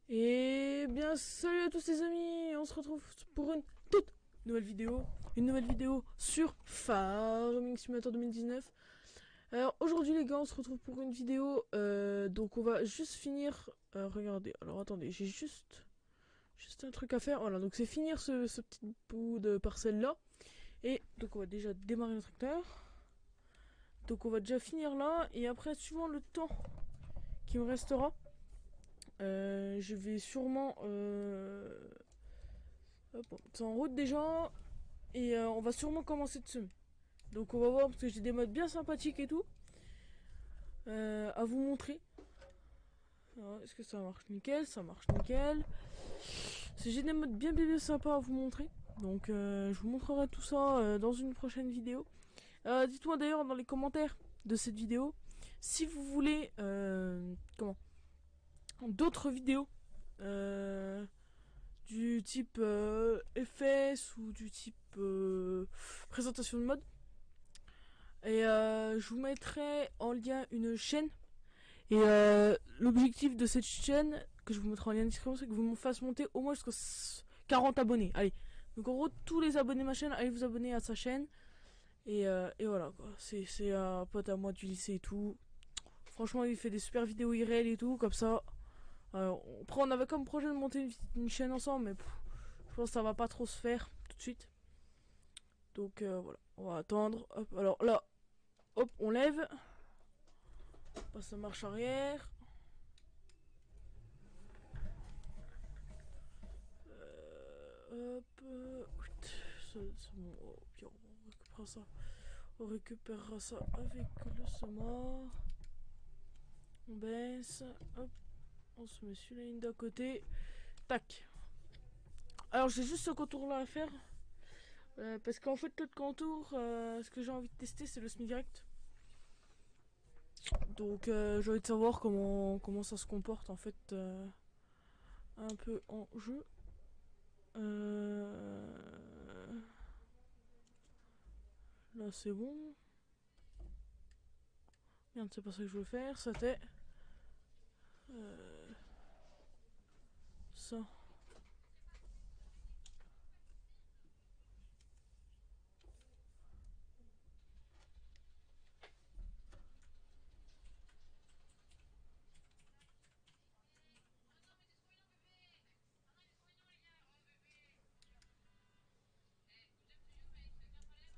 Et bien salut à tous les amis, on se retrouve pour une toute nouvelle vidéo. Une nouvelle vidéo sur Farming Simulator 2019. Alors aujourd'hui les gars, on se retrouve pour une vidéo. Donc on va juste finir... regardez, alors attendez, j'ai juste un truc à faire. Voilà, donc c'est finir ce petit bout de parcelle là. Et donc on va déjà démarrer le tracteur. Donc on va déjà finir là. Et après, suivant le temps qui me restera, je vais sûrement... hop, c'est en route déjà. Et on va sûrement commencer de semer. Donc on va voir parce que j'ai des modes bien sympathiques et tout. À vous montrer. Est-ce que ça marche nickel? Ça marche nickel. J'ai des modes bien sympas à vous montrer. Donc je vous montrerai tout ça dans une prochaine vidéo. Dites-moi d'ailleurs dans les commentaires de cette vidéo si vous voulez comment d'autres vidéos du type FS ou du type présentation de mode. Et je vous mettrai en lien une chaîne. Et l'objectif de cette chaîne, que je vous mettrai en lien de description, c'est que vous me fassiez monter au moins jusqu'à 40 abonnés. Allez. Donc en gros, tous les abonnés de ma chaîne, allez vous abonner à sa chaîne. Et voilà quoi. C'est un pote à moi du lycée et tout. Franchement, il fait des super vidéos IRL et tout, comme ça. Après, on avait comme projet de monter une chaîne ensemble, mais je pense que ça va pas trop se faire tout de suite. Donc voilà, on va attendre. Hop, alors là, hop, on lève. On passe à marche arrière. Hop. C'est bon. Oh, bien, on récupérera ça. On récupérera ça avec le semoir. On baisse. Hop. On se met sur la ligne d'à côté. Tac. Alors j'ai juste ce contour là à faire. Parce qu'en fait l'autre contour, ce que j'ai envie de tester c'est le semi-direct. Donc j'ai envie de savoir comment ça se comporte en fait un peu en jeu. Là c'est bon. Merde, c'est pas ça que je veux faire, c'était ça.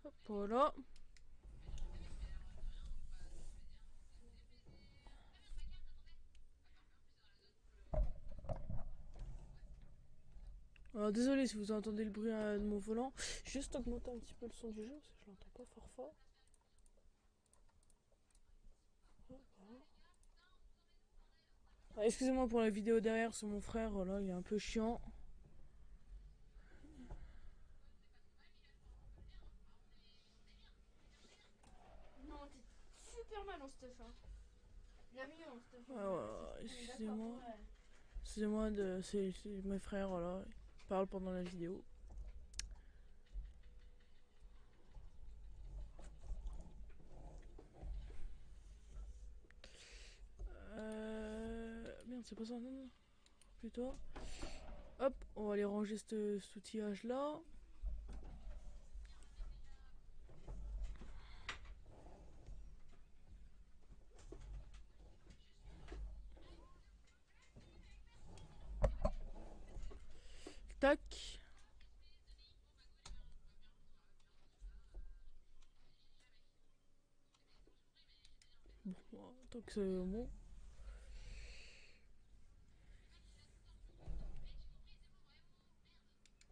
Hop, voilà. Alors désolé si vous entendez le bruit de mon volant. Juste augmenter un petit peu le son du jeu parce que je l'entends pas fort fort. Ah, excusez-moi pour la vidéo derrière, c'est mon frère, là, il est un peu chiant. Non, t'es super mal en stuff. Hein. Bien mieux en stuff. Excusez-moi. Excusez-moi, c'est mes frères, là, ils parlent pendant la vidéo. Merde, c'est pas ça, non, non. Plutôt. Hop, on va aller ranger cet outillage là. Tac. Bon, tant que c'est bon.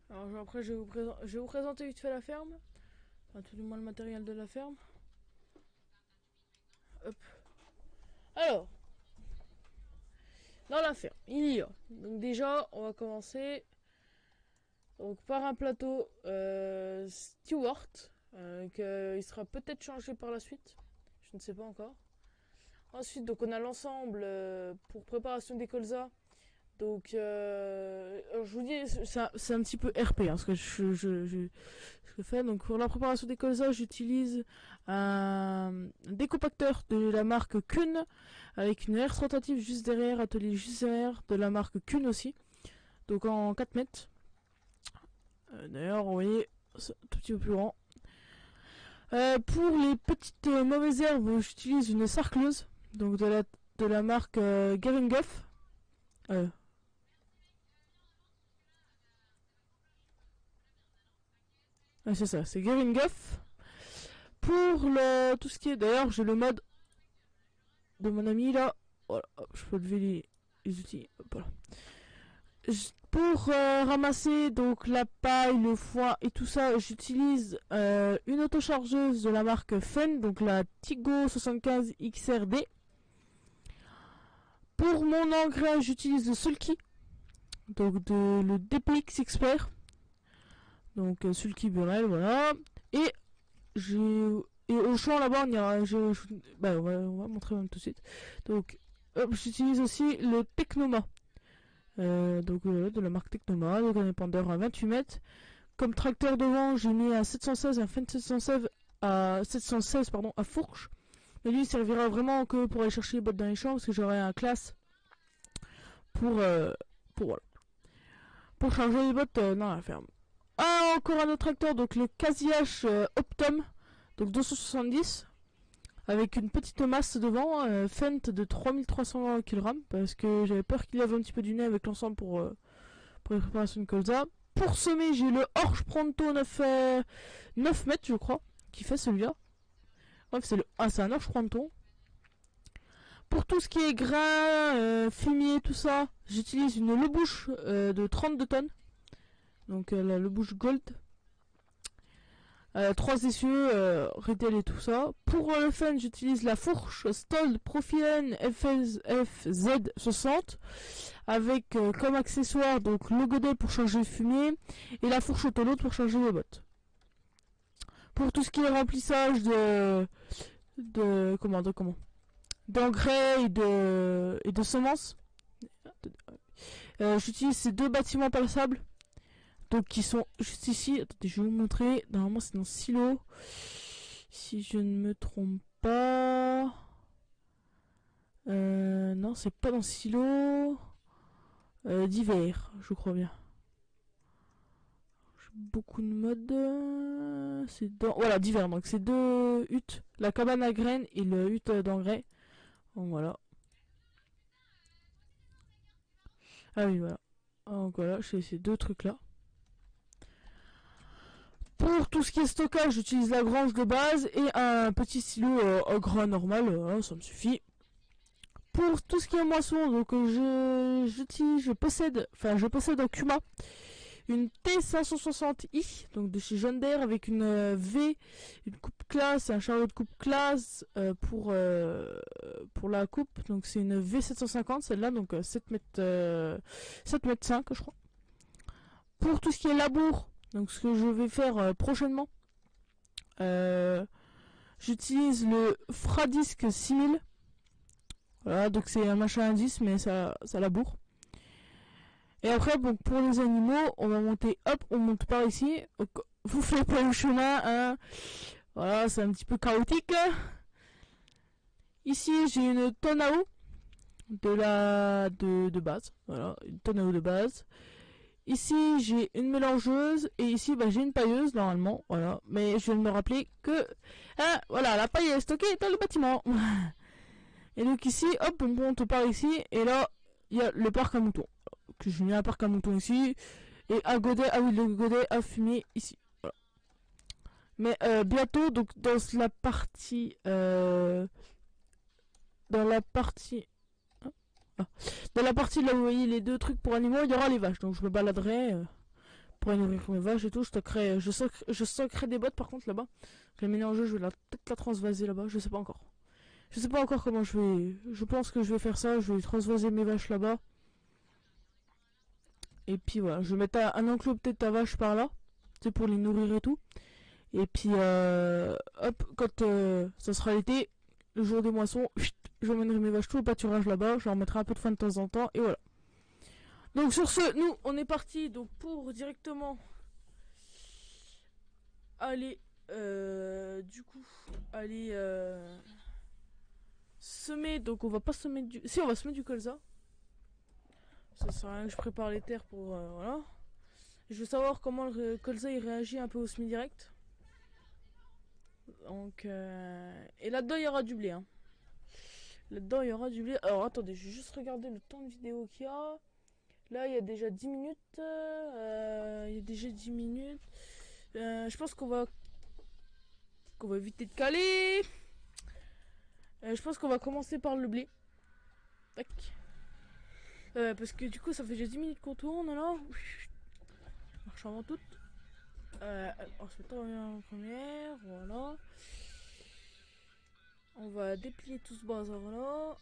Alors après, je vais vous présenter vite fait la ferme. Enfin, tout du moins le matériel de la ferme. Hop. Alors, dans la ferme, il y a. Donc déjà, on va commencer donc, par un plateau Stewart. Il sera peut-être changé par la suite. Je ne sais pas encore. Ensuite, donc on a l'ensemble pour préparation des colzas Donc, alors je vous dis, c'est un petit peu RP, hein, ce que je fais. Donc, pour la préparation des colzas, j'utilise un décompacteur de la marque Kuhn, avec une herse rotative juste derrière, atelier juste derrière, de la marque Kuhn aussi. Donc, en 4 mètres. D'ailleurs, vous voyez, c'est un tout petit peu plus grand. Pour les petites mauvaises herbes, j'utilise une sarcleuse, donc de la marque Geringoff. C'est ça, c'est Geringoff. Pour tout ce qui est, d'ailleurs, j'ai le mode de mon ami là. Voilà, hop, je peux lever les outils. Hop, voilà. Pour ramasser donc la paille, le foin et tout ça, j'utilise une autochargeuse de la marque Fenn, donc la Tigo 75 XRD. Pour mon engrais, j'utilise le Sulky, donc le DPX Expert, donc Sulky Burel, voilà. Et au champ là-bas, on va montrer même tout de suite. Donc, j'utilise aussi le Technoma. De la marque Technoma, donc un épandeur à 28 mètres. Comme tracteur devant, j'ai mis un 716, un Fendt 716 à fourche. Mais lui, il servira vraiment que pour aller chercher les bottes dans les champs, parce que j'aurai un classe voilà. Pour charger les bottes dans la ferme. Encore un autre tracteur, donc le Casiache Optum, donc 270. Avec une petite masse devant, Fendt de 3300 kg, parce que j'avais peur qu'il y avait un petit peu du nez avec l'ensemble pour les préparations de colza. Pour semer, j'ai le Orge Pronto 9 mètres, je crois, qui fait celui-là. Bref, c'est un Orge Pronto. Pour tout ce qui est grain, fumier, tout ça, j'utilise une Lebouche de 32 tonnes. Donc la Lebouche Gold. 3 essieux, Riddle et tout ça. Pour le fun, j'utilise la fourche Stold Profilen FZ60 avec comme accessoire donc le godet pour changer le fumier et la fourche autoload pour changer les bottes. Pour tout ce qui est remplissage d'engrais et de semences, j'utilise ces deux bâtiments passables. Donc qui sont juste ici. Attendez, je vais vous montrer. Normalement c'est dans le silo. Si je ne me trompe pas. Non, c'est pas dans le silo. D'hiver, je crois bien. J'ai beaucoup de modes. C'est dans. Voilà, d'hiver. Donc c'est deux huttes. La cabane à graines et le hutte d'engrais. Donc voilà. Ah oui, voilà. Donc voilà, j'ai ces deux trucs là. Pour tout ce qui est stockage, j'utilise la grange de base et un petit silo grand normal, ça me suffit. Pour tout ce qui est moisson, donc je possède en Kuma une T560i, donc de chez John Deere avec une une coupe classe, un chariot de coupe classe pour la coupe. Donc c'est une V750 celle-là, donc 7 mètres 5 je crois. Pour tout ce qui est labour, donc ce que je vais faire prochainement, j'utilise le Fradisk 6000. Voilà, donc c'est un machin indice, mais ça laboure. Et après, bon, pour les animaux, on va monter, hop, on monte par ici. Donc, vous faites pas le chemin, hein. Voilà, c'est un petit peu chaotique. Ici, j'ai une tonne à eau de base. Voilà, une tonne à eau de base. Ici, j'ai une mélangeuse et ici, j'ai une pailleuse normalement. Voilà, mais je viens de me rappeler que, voilà, la paille est stockée dans le bâtiment. Et donc ici, hop, on monte par ici et là, il y a le parc à moutons. Que j'ai mis un parc à moutons ici et un godet, le godet à fumier ici. Voilà. Mais bientôt, donc dans la partie, dans la partie là où vous voyez les deux trucs pour animaux, il y aura les vaches. Donc je me baladerai pour aller nourrir mes vaches et tout. Je stockerai des bottes par contre là-bas. Je vais mélanger, je vais peut-être la transvaser là-bas, je sais pas encore. Je sais pas encore comment je vais. Je pense que je vais faire ça, je vais transvaser mes vaches là-bas. Et puis voilà, je vais mettre un enclos peut-être à vache par là. C'est pour les nourrir et tout. Et puis hop, quand ça sera l'été, le jour des moissons, je emmènerai mes vaches tout au pâturage là-bas, je leur mettrai un peu de foin de temps en temps et voilà. Donc sur ce, nous, on est parti donc pour directement aller, du coup, aller semer. Donc on va pas semer du... Si, on va semer du colza. Ça sert à rien que je prépare les terres pour... voilà. Je veux savoir comment le colza il réagit un peu au semi-direct. Donc... Et là-dedans, il y aura du blé, hein. Là-dedans, il y aura du blé. Alors attendez, je vais juste regarder le temps de vidéo qu'il y a. Là, il y a déjà 10 minutes. Il y a déjà 10 minutes. Je pense qu'on va éviter de caler. Je pense qu'on va commencer par le blé. Tac. Parce que du coup, ça fait déjà 10 minutes qu'on tourne là. Marche avant toute. On se met en première. Voilà. On va déplier tout ce bazar là.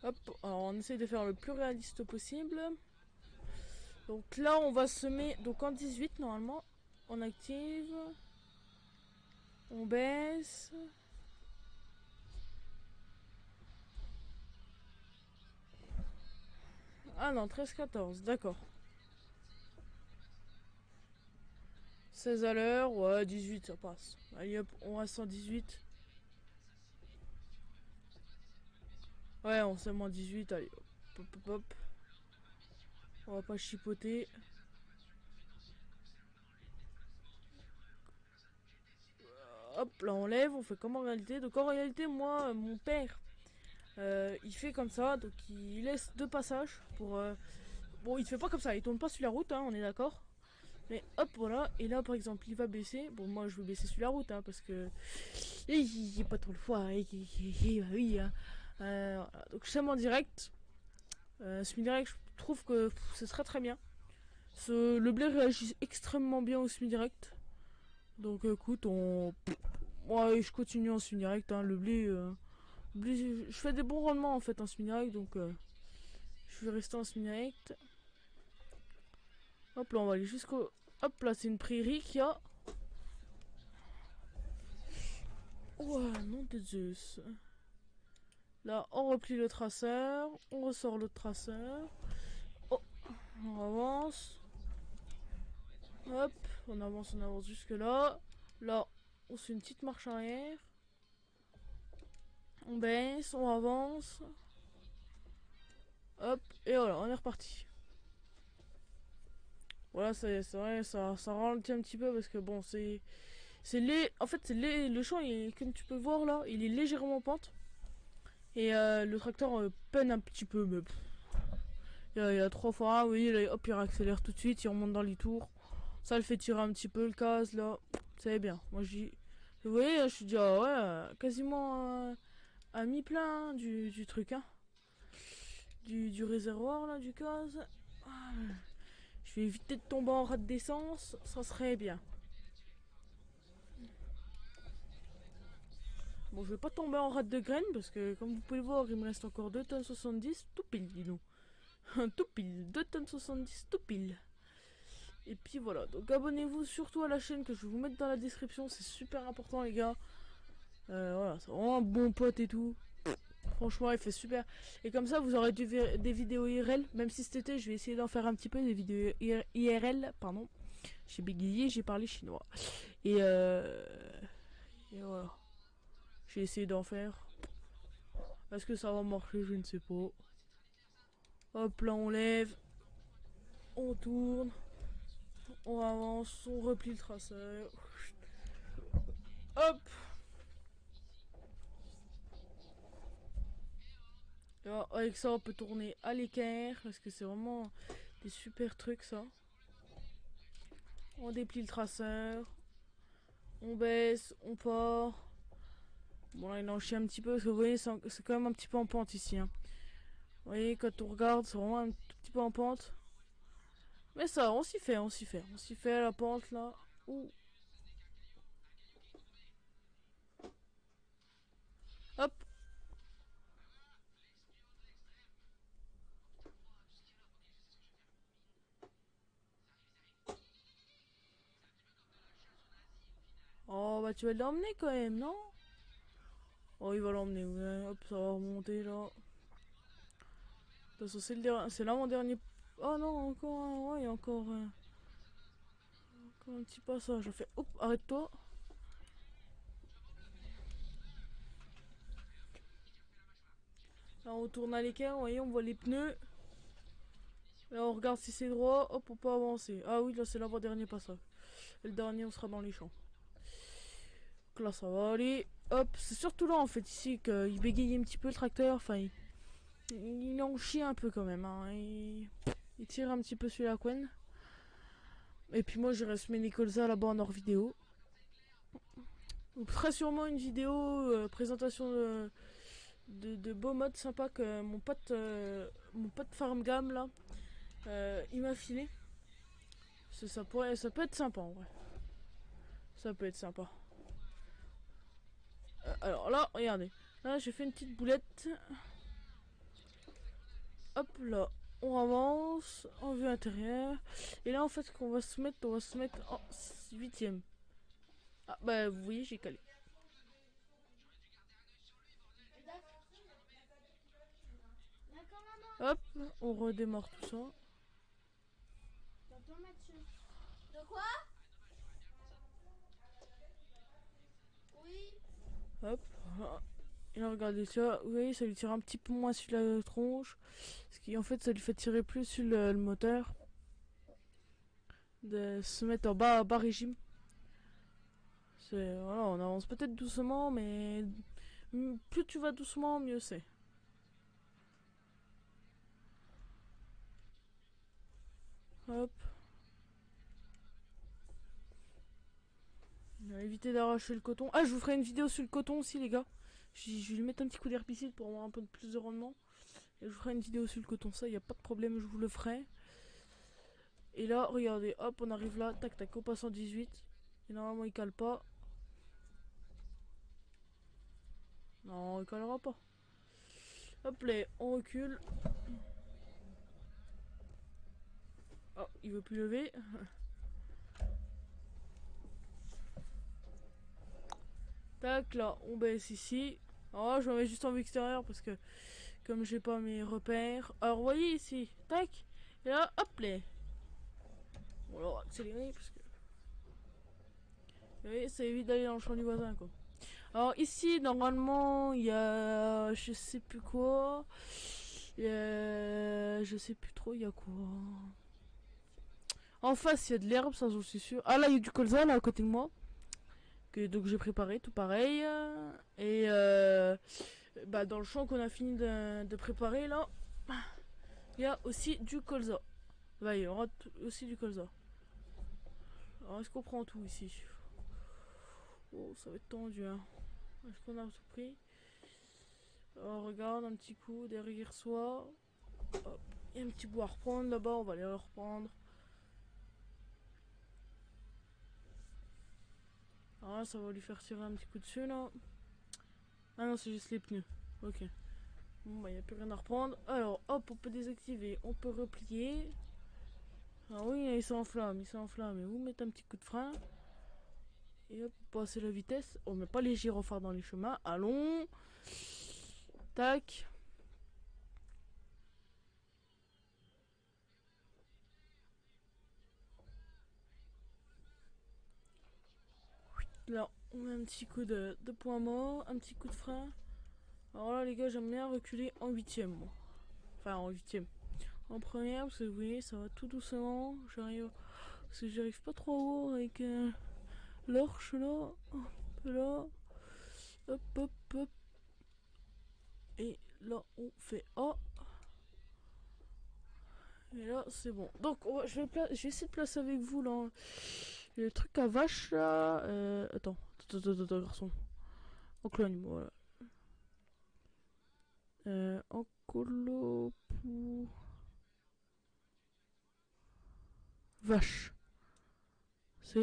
Hop, alors on essaye de faire le plus réaliste possible. Donc là, on va semer donc en 18 normalement. On active. On baisse. Ah non, 13-14, d'accord. 16 à l'heure, ouais, 18, ça passe. Allez hop, on reste en 18. Ouais, on sème en 18, allez hop, hop, hop, hop. On va pas chipoter. Hop, là on lève, on fait comme en réalité. Donc en réalité, moi, mon père, il fait comme ça. Donc il laisse deux passages pour... Bon, il fait pas comme ça, il tourne pas sur la route, hein, on est d'accord. Mais hop, voilà. Et là, par exemple, il va baisser. Bon, moi, je veux baisser sur la route, hein, parce que... Il a pas trop le foie. Oui, hein. Voilà. Donc je sème en direct. Semi-direct, je trouve que ce serait très bien. Le blé réagit extrêmement bien au semi-direct. Donc écoute, moi je continue en semi-direct. Hein. Le blé, je fais des bons rendements en fait en semi-direct. Donc je vais rester en semi-direct. Hop là, on va aller jusqu'au... Hop là, c'est une prairie qu'il y a. Oh, nom de Zeus. Là, on replie le traceur. On ressort le traceur. Oh, on avance. Hop, on avance jusque là. Là, on fait une petite marche arrière. On baisse, on avance. Hop, et voilà, on est reparti. Voilà, c'est vrai, ça ralentit un petit peu parce que bon, en fait, le champ, comme tu peux voir là, il est légèrement en pente. Et le tracteur peine un petit peu, mais il y a 3 fois, vous voyez, là, hop, il accélère tout de suite, il remonte dans les tours. Ça le fait tirer un petit peu le gaz là. C'est bien. Moi, vous voyez, je suis dit, ah ouais, quasiment à mi-plein du truc, hein. Du réservoir là, du gaz. Ah, je vais éviter de tomber en rate d'essence, ça serait bien. Bon, je vais pas tomber en rate de graines parce que, comme vous pouvez voir, il me reste encore 2 tonnes 70, tout pile, dis donc. Tout pile, 2 tonnes 70, tout pile. Et puis voilà, donc abonnez-vous surtout à la chaîne que je vais vous mettre dans la description, c'est super important les gars. Voilà, c'est vraiment un bon pote et tout. Franchement, il fait super. Et comme ça, vous aurez des vidéos IRL. Même si cet été, je vais essayer d'en faire un petit peu des vidéos IRL. Pardon. J'ai bégayé, j'ai parlé chinois. Et voilà. J'ai essayé d'en faire. Est-ce que ça va marcher? Je ne sais pas. Hop, là, on lève. On tourne. On avance. On replie le traceur. Hop. Et voilà, avec ça, on peut tourner à l'équerre. Parce que c'est vraiment des super trucs, ça. On déplie le traceur. On baisse. On part. Bon là il en chie un petit peu parce que vous voyez c'est quand même un petit peu en pente ici. Hein. Vous voyez quand on regarde c'est vraiment un tout petit peu en pente. Mais ça on s'y fait, on s'y fait. On s'y fait à la pente là. Ouh. Hop. bah tu vas l'emmener quand même, non? Oh, il va l'emmener, ouais. Hop, ça va remonter là. De toute façon, c'est l'avant-dernier. Oh non, encore un. Ouais, il y a encore un petit passage. Je fais, hop, arrête-toi. Là, on tourne à l'équerre, vous voyez, on voit les pneus. Là, on regarde si c'est droit. Hop, on peut avancer. Ah oui, là, c'est l'avant-dernier passage. Et le dernier, on sera dans les champs. Donc là, ça va aller. Hop, c'est surtout là, en fait, ici, qu'il bégaye un petit peu le tracteur. Enfin, il en chie un peu quand même. Hein. Il tire un petit peu sur la couenne. Et puis moi, je reste mes colza là-bas en hors vidéo. Donc, très sûrement une vidéo présentation de beaux modes sympas que mon pote Farm Game là, il m'a filé. Ça peut être sympa en vrai. Ça peut être sympa. Alors là, regardez. Là, j'ai fait une petite boulette. Hop là, on avance en vue intérieure. Et là, en fait, ce qu'on va se mettre, on va se mettre en 8ème. Ah, bah, vous voyez, j'ai calé. D'accord, maman. Hop, on redémarre tout ça. T'entends, Mathieu? De quoi? Oui. Hop. Et là, regardez ça. Vous voyez, ça lui tire un petit peu moins sur la tronche. Ce qui, en fait, ça lui fait tirer plus sur le moteur. De se mettre en bas régime. Voilà, on avance peut-être doucement, mais plus tu vas doucement, mieux c'est. Hop. On va éviter d'arracher le coton. Ah, je vous ferai une vidéo sur le coton aussi, les gars. Je vais lui mettre un petit coup d'herbicide pour avoir un peu plus de rendement. Et je vous ferai une vidéo sur le coton, ça, il n'y a pas de problème, je vous le ferai. Et là, regardez, hop, on arrive là, tac tac, on passe en 18. Et normalement, il cale pas. Non, il calera pas. Hop là, on recule. Oh, il veut plus lever. Tac, là, on baisse ici. Oh, je me mets juste en vue extérieure parce que comme j'ai pas mes repères. Alors, vous voyez ici, tac. Et là, hop là. Bon, alors, accélérer parce que. Vous voyez, ça évite d'aller dans le champ du voisin, quoi. Alors, ici, normalement, il y a. Je sais plus quoi. Je sais plus trop, il y a quoi. En face, il y a de l'herbe, ça j'en suis sûr. Ah là, il y a du colza là à côté de moi. Donc j'ai préparé tout pareil. Et bah, dans le champ qu'on a fini de préparer là, il y a aussi du colza. Bah, il y aura aussi du colza. Alors est-ce qu'on prend tout ici? Oh, ça va être tendu, hein. Est-ce qu'on a tout pris? Alors regarde, un petit coup derrière soi. Hop. Il y a un petit bout à reprendre là-bas, on va aller le reprendre. Alors là, ça va lui faire tirer un petit coup dessus là. Ah non, c'est juste les pneus. Ok. Bon, bah, il n'y a plus rien à reprendre. Alors, hop, on peut désactiver, on peut replier. Ah oui, il s'enflamme, il s'enflamme. Et vous mettez un petit coup de frein. Et hop, passer la vitesse. On met pas les gyrophares dans les chemins. Allons. Tac. Là, on met un petit coup de point mort, un petit coup de frein. Alors là, les gars, j'aime bien reculer en 8ème, moi. Enfin, en 8ème. En première, parce que vous voyez, ça va tout doucement. J'arrive. Parce que j'arrive pas trop haut avec l'orche là. Hop là. Hop, hop, hop. Et là, on fait A. Et là, c'est bon. Donc, je vais essayer de placer avec vous là. Le truc à vache là. Attends, garçon. Enclogne-moi, voilà. Encolo pour. Vache.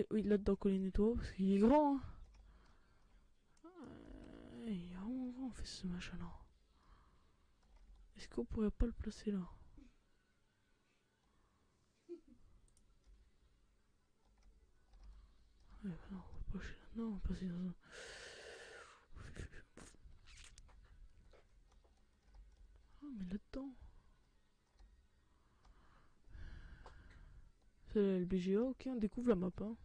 Oui, là-dedans, collez-toi. Parce qu'il est grand, hein. Il est vraiment grand, on fait ce machin là. Est-ce qu'on pourrait pas le placer là? Ouais, bah non, on va pas Non, passer dans un... Ah, mais là-dedans. C'est la LBGA, ok, on découvre la map. Hein.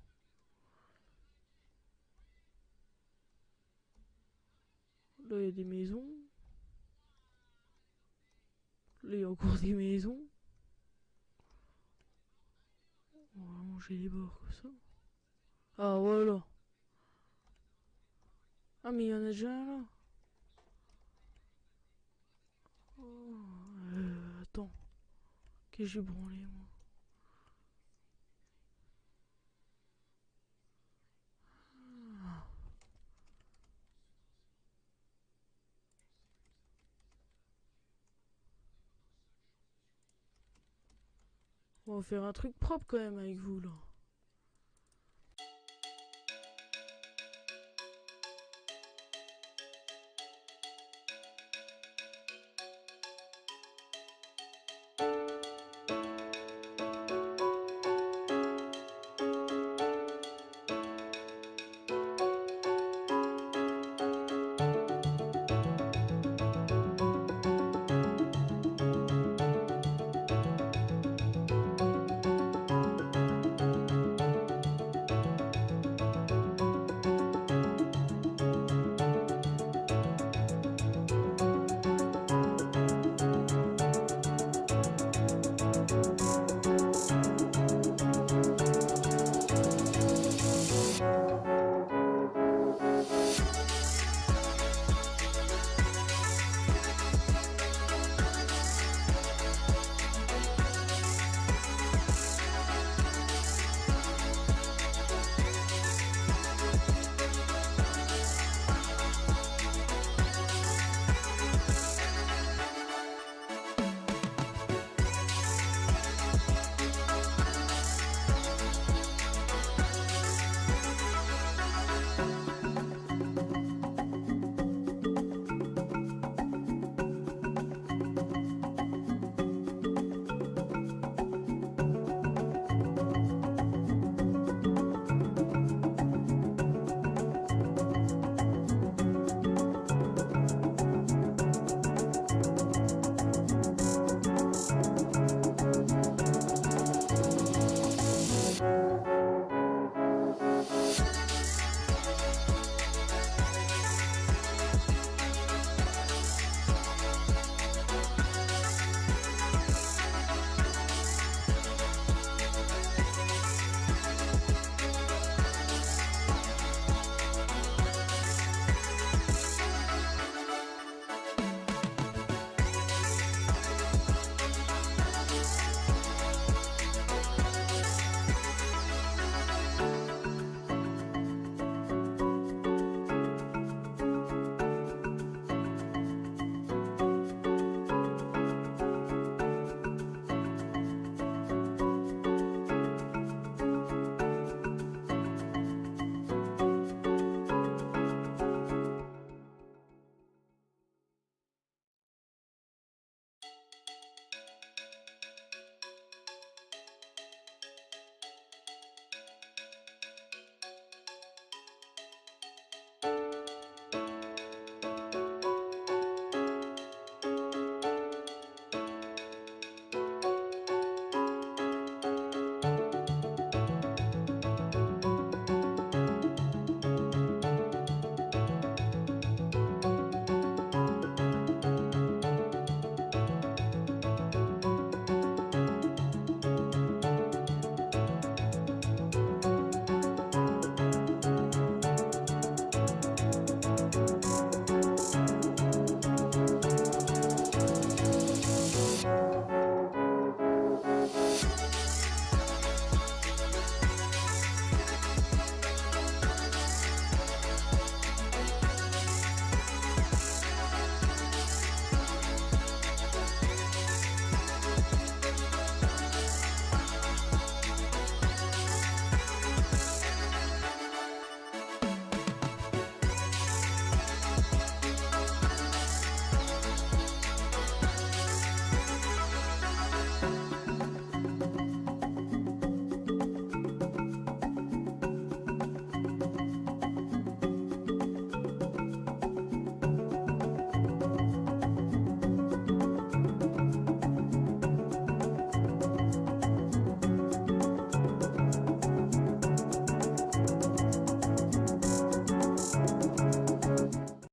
Là, il y a des maisons. Là, il y a encore des maisons. On va manger les bords comme ça. Ah, voilà. Ah, mais il y en a déjà un là. Oh, attends. Qu'est-ce que j'ai branlé, moi? Ah. On va faire un truc propre quand même avec vous là.